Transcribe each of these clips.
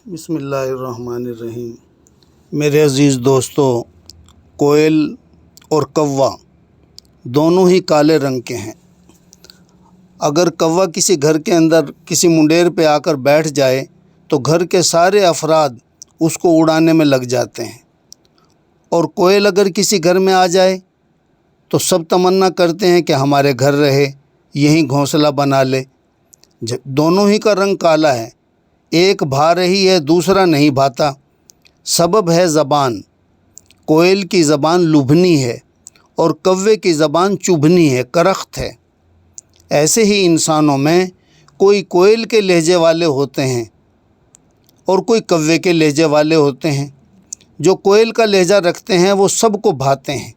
بسم اللہ الرحمن الرحیم۔ میرے عزیز دوستو، کوئل اور کوا دونوں ہی کالے رنگ کے ہیں۔ اگر کوا کسی گھر کے اندر کسی منڈیر پہ آ کر بیٹھ جائے تو گھر کے سارے افراد اس کو اڑانے میں لگ جاتے ہیں، اور کوئل اگر کسی گھر میں آ جائے تو سب تمنا کرتے ہیں کہ ہمارے گھر رہے، یہیں گھونسلہ بنا لے۔ دونوں ہی کا رنگ کالا ہے، ایک بھا رہی ہے، دوسرا نہیں بھاتا۔ سبب ہے زبان۔ کوئل کی زبان لبھنی ہے اور کوے کی زبان چبھنی ہے، کرخت ہے۔ ایسے ہی انسانوں میں کوئی کوئل کے لہجے والے ہوتے ہیں اور کوئی کوے کے لہجے والے ہوتے ہیں۔ جو کوئل کا لہجہ رکھتے ہیں وہ سب کو بھاتے ہیں،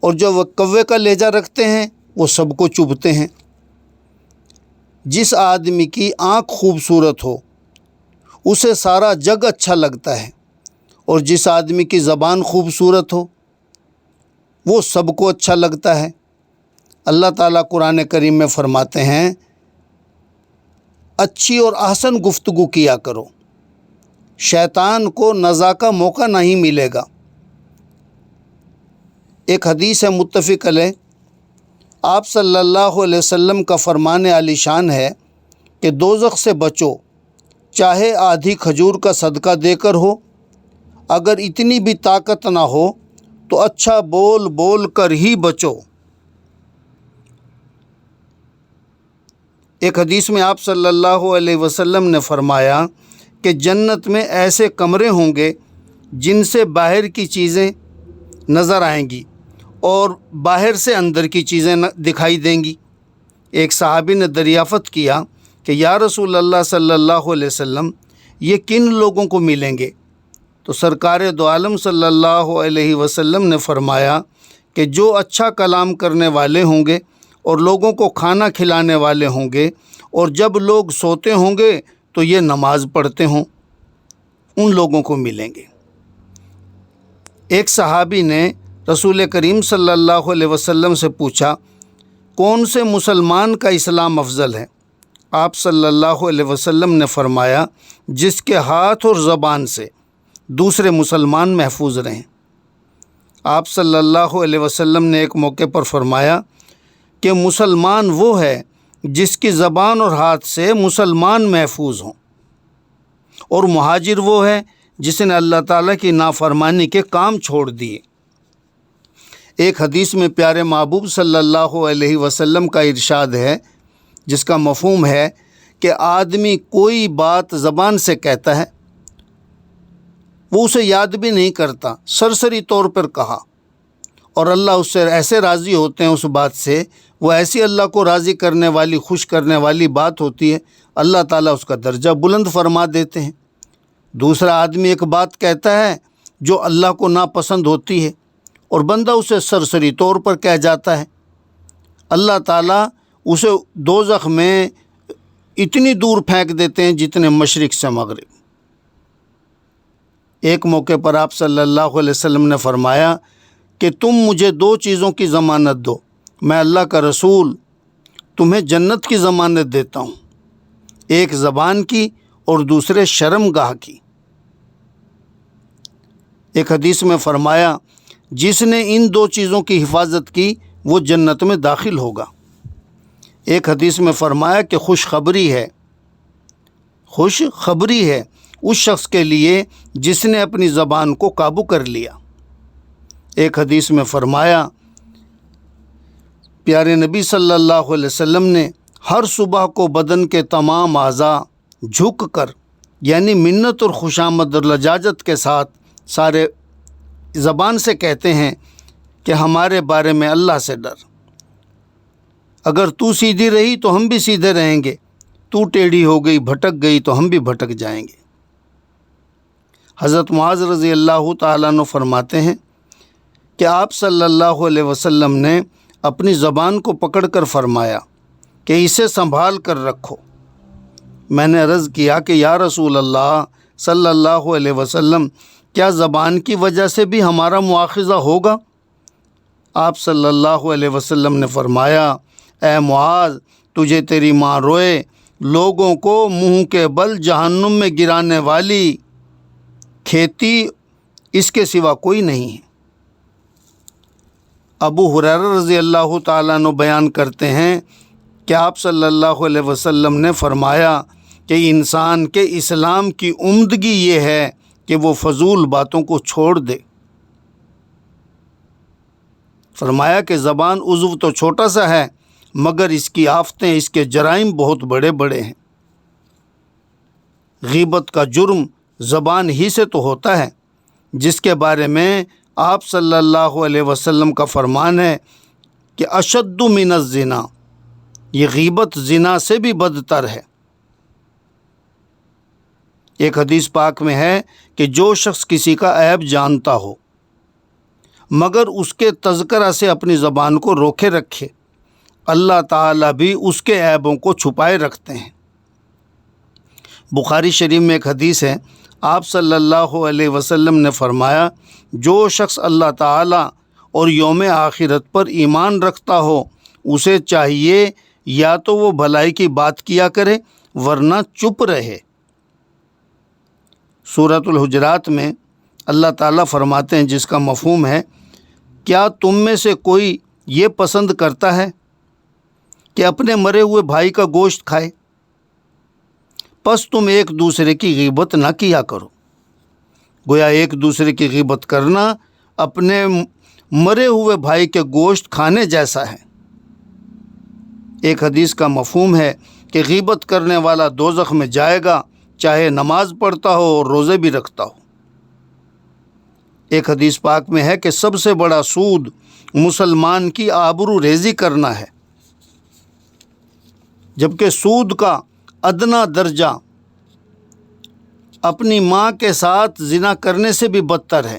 اور جو کوے کا لہجہ رکھتے ہیں وہ سب کو چبھتے ہیں۔ جس آدمی کی آنکھ خوبصورت ہو اسے سارا جگ اچھا لگتا ہے، اور جس آدمی کی زبان خوبصورت ہو وہ سب کو اچھا لگتا ہے۔ اللہ تعالیٰ قرآن کریم میں فرماتے ہیں، اچھی اور احسن گفتگو کیا کرو، شیطان کو نزا کا موقع نہیں ملے گا۔ ایک حدیث ہے متفق علیہ، آپ صلی اللہ علیہ وسلم کا فرمان عالی شان ہے کہ دوزخ سے بچو، چاہے آدھی کھجور کا صدقہ دے کر ہو، اگر اتنی بھی طاقت نہ ہو تو اچھا بول بول کر ہی بچو۔ ایک حدیث میں آپ صلی اللہ علیہ وسلم نے فرمایا کہ جنت میں ایسے کمرے ہوں گے جن سے باہر کی چیزیں نظر آئیں گی اور باہر سے اندر کی چیزیں دکھائی دیں گی۔ ایک صحابی نے دریافت کیا کہ یا رسول اللہ صلی اللہ علیہ وسلم، یہ کن لوگوں کو ملیں گے؟ تو سرکار دو عالم صلی اللہ علیہ وسلم نے فرمایا کہ جو اچھا کلام کرنے والے ہوں گے اور لوگوں کو کھانا کھلانے والے ہوں گے، اور جب لوگ سوتے ہوں گے تو یہ نماز پڑھتے ہوں، ان لوگوں کو ملیں گے۔ ایک صحابی نے رسول کریم صلی اللہ علیہ وسلم سے پوچھا، کون سے مسلمان کا اسلام افضل ہے؟ آپ صلی اللہ علیہ وسلم نے فرمایا، جس کے ہاتھ اور زبان سے دوسرے مسلمان محفوظ رہیں۔ آپ صلی اللہ علیہ وسلم نے ایک موقع پر فرمایا کہ مسلمان وہ ہے جس کی زبان اور ہاتھ سے مسلمان محفوظ ہوں، اور مہاجر وہ ہے جس نے اللہ تعالیٰ کی نافرمانی کے کام چھوڑ دیے۔ ایک حدیث میں پیارے محبوب صلی اللہ علیہ وسلم کا ارشاد ہے، جس کا مفہوم ہے کہ آدمی کوئی بات زبان سے کہتا ہے، وہ اسے یاد بھی نہیں کرتا، سرسری طور پر کہا، اور اللہ اس سے ایسے راضی ہوتے ہیں اس بات سے، وہ ایسی اللہ کو راضی کرنے والی، خوش کرنے والی بات ہوتی ہے، اللہ تعالیٰ اس کا درجہ بلند فرما دیتے ہیں۔ دوسرا آدمی ایک بات کہتا ہے جو اللہ کو ناپسند ہوتی ہے، اور بندہ اسے سرسری طور پر کہہ جاتا ہے، اللہ تعالیٰ اسے دوزخ میں اتنی دور پھینک دیتے ہیں جتنے مشرق سے مغرب۔ ایک موقع پر آپ صلی اللہ علیہ وسلم نے فرمایا کہ تم مجھے دو چیزوں کی ضمانت دو، میں اللہ کا رسول تمہیں جنت کی ضمانت دیتا ہوں، ایک زبان کی اور دوسرے شرم گاہ کی۔ ایک حدیث میں فرمایا، جس نے ان دو چیزوں کی حفاظت کی وہ جنت میں داخل ہوگا۔ ایک حدیث میں فرمایا کہ خوشخبری ہے اس شخص کے لیے جس نے اپنی زبان کو قابو کر لیا۔ ایک حدیث میں فرمایا، پیارے نبی صلی اللہ علیہ وسلم نے ہر صبح کو بدن کے تمام اعضاء جھک کر، یعنی منت اور خوشامد اور لجاجت کے ساتھ سارے زبان سے کہتے ہیں کہ ہمارے بارے میں اللہ سے ڈر، اگر تو سیدھی رہی تو ہم بھی سیدھے رہیں گے، تو ٹیڑھی ہو گئی، بھٹک گئی تو ہم بھی بھٹک جائیں گے۔ حضرت معاذ رضی اللہ تعالیٰ عنہ فرماتے ہیں کہ آپ صلی اللہ علیہ وسلم نے اپنی زبان کو پکڑ کر فرمایا کہ اسے سنبھال کر رکھو۔ میں نے عرض کیا کہ یا رسول اللہ صلی اللہ علیہ وسلم، کیا زبان کی وجہ سے بھی ہمارا مواخذہ ہوگا؟ آپ صلی اللہ علیہ وسلم نے فرمایا، اے معاذ، تجھے تیری ماں روئے لوگوں کو منہ کے بل جہنم میں گرانے والی کھیتی اس کے سوا کوئی نہیں ہے۔ ابو ہریرہ رضی اللہ تعالیٰ عنہ بیان کرتے ہیں کہ آپ صلی اللہ علیہ وسلم نے فرمایا کہ انسان کے اسلام کی عمدگی یہ ہے کہ وہ فضول باتوں کو چھوڑ دے۔ فرمایا کہ زبان عضو تو چھوٹا سا ہے مگر اس کی آفتیں، اس کے جرائم بہت بڑے بڑے ہیں۔ غیبت کا جرم زبان ہی سے تو ہوتا ہے، جس کے بارے میں آپ صلی اللہ علیہ وسلم کا فرمان ہے کہ اشد من الزنا، یہ غیبت زنا سے بھی بدتر ہے۔ ایک حدیث پاک میں ہے کہ جو شخص کسی کا عیب جانتا ہو مگر اس کے تذکرہ سے اپنی زبان کو روکے رکھے، اللہ تعالیٰ بھی اس کے عیبوں کو چھپائے رکھتے ہیں۔ بخاری شریف میں ایک حدیث ہے، آپ صلی اللہ علیہ وسلم نے فرمایا جو شخص اللہ تعالیٰ اور یوم آخرت پر ایمان رکھتا ہو اسے چاہیے یا تو وہ بھلائی کی بات کیا کرے ورنہ چپ رہے۔ سورۃ الحجرات میں اللہ تعالیٰ فرماتے ہیں، جس کا مفہوم ہے کیا تم میں سے کوئی یہ پسند کرتا ہے کہ اپنے مرے ہوئے بھائی کا گوشت کھائے؟ پس تم ایک دوسرے کی غیبت نہ کیا کرو۔ گویا ایک دوسرے کی غیبت کرنا اپنے مرے ہوئے بھائی کے گوشت کھانے جیسا ہے۔ ایک حدیث کا مفہوم ہے کہ غیبت کرنے والا دوزخ میں جائے گا چاہے نماز پڑھتا ہو اور روزے بھی رکھتا ہو۔ ایک حدیث پاک میں ہے کہ سب سے بڑا سود مسلمان کی آبرو ریزی کرنا ہے، جبکہ سود کا ادنا درجہ اپنی ماں کے ساتھ زنا کرنے سے بھی بدتر ہے،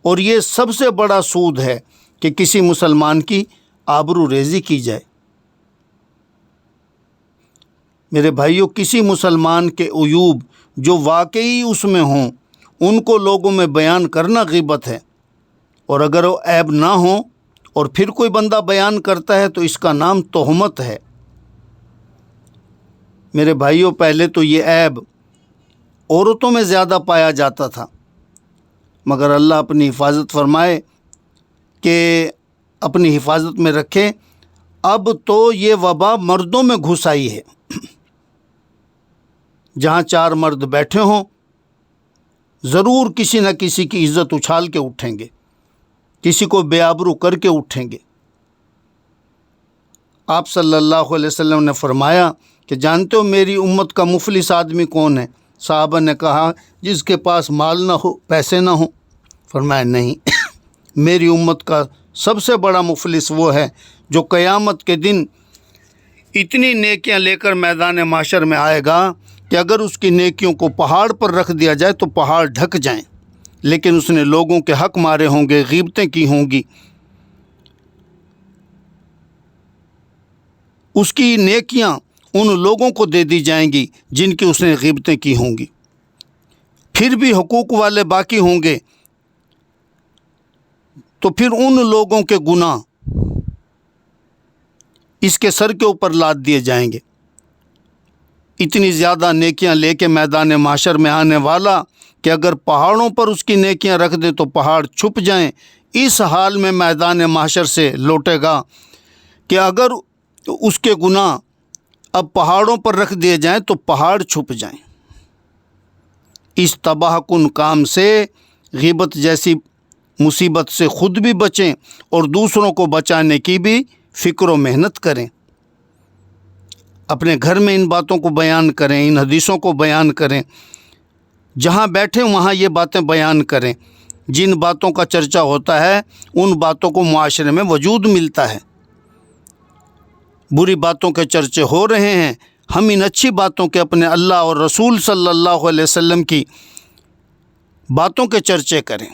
اور یہ سب سے بڑا سود ہے کہ کسی مسلمان کی آبرو ریزی کی جائے۔ میرے بھائیوں، کسی مسلمان کے عیوب جو واقعی اس میں ہوں ان کو لوگوں میں بیان کرنا غیبت ہے، اور اگر وہ عیب نہ ہوں اور پھر کوئی بندہ بیان کرتا ہے تو اس کا نام تہمت ہے۔ میرے بھائیوں، پہلے تو یہ عیب عورتوں میں زیادہ پایا جاتا تھا، مگر اللہ اپنی حفاظت فرمائے کہ اپنی حفاظت میں رکھے، اب تو یہ وبا مردوں میں گھس آئی ہے۔ جہاں چار مرد بیٹھے ہوں ضرور کسی نہ کسی کی عزت اچھال کے اٹھیں گے، کسی کو بے آبرو کر کے اٹھیں گے۔ آپ صلی اللہ علیہ وسلم نے فرمایا کہ جانتے ہو میری امت کا مفلس آدمی کون ہے؟ صحابہ نے کہا جس کے پاس مال نہ ہو، پیسے نہ ہوں۔ فرمایا نہیں، میری امت کا سب سے بڑا مفلس وہ ہے جو قیامت کے دن اتنی نیکیاں لے کر میدان محشر میں آئے گا کہ اگر اس کی نیکیوں کو پہاڑ پر رکھ دیا جائے تو پہاڑ ڈھک جائیں، لیکن اس نے لوگوں کے حق مارے ہوں گے، غیبتیں کی ہوں گی، اس کی نیکیاں ان لوگوں کو دے دی جائیں گی جن کی اس نے غیبتیں کی ہوں گی، پھر بھی حقوق والے باقی ہوں گے تو پھر ان لوگوں کے گناہ اس کے سر کے اوپر لاد دیے جائیں گے۔ اتنی زیادہ نیکیاں لے کے میدان محشر میں آنے والا کہ اگر پہاڑوں پر اس کی نیکیاں رکھ دیں تو پہاڑ چھپ جائیں، اس حال میں میدان محشر سے لوٹے گا کہ اگر اس کے گناہ اب پہاڑوں پر رکھ دیے جائیں تو پہاڑ چھپ جائیں۔ اس تباہ کن کام سے، غیبت جیسی مصیبت سے خود بھی بچیں اور دوسروں کو بچانے کی بھی فکر و محنت کریں۔ اپنے گھر میں ان باتوں کو بیان کریں، ان حدیثوں کو بیان کریں، جہاں بیٹھیں وہاں یہ باتیں بیان کریں۔ جن باتوں کا چرچا ہوتا ہے ان باتوں کو معاشرے میں وجود ملتا ہے۔ بری باتوں کے چرچے ہو رہے ہیں، ہم ان اچھی باتوں کے، اپنے اللہ اور رسول صلی اللہ علیہ وسلم کی باتوں کے چرچے کریں،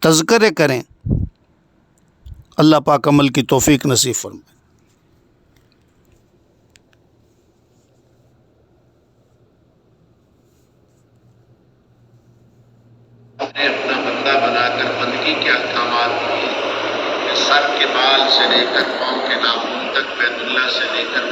تذکرے کریں۔ اللہ پاک عمل کی توفیق نصیب فرمائے۔ نے اپنا بندہ بنا کر بندگی کے احکامات دیے کہ سر کے بال سے لے کر پاؤں کے ناخن تک بیت اللہ سے لے کر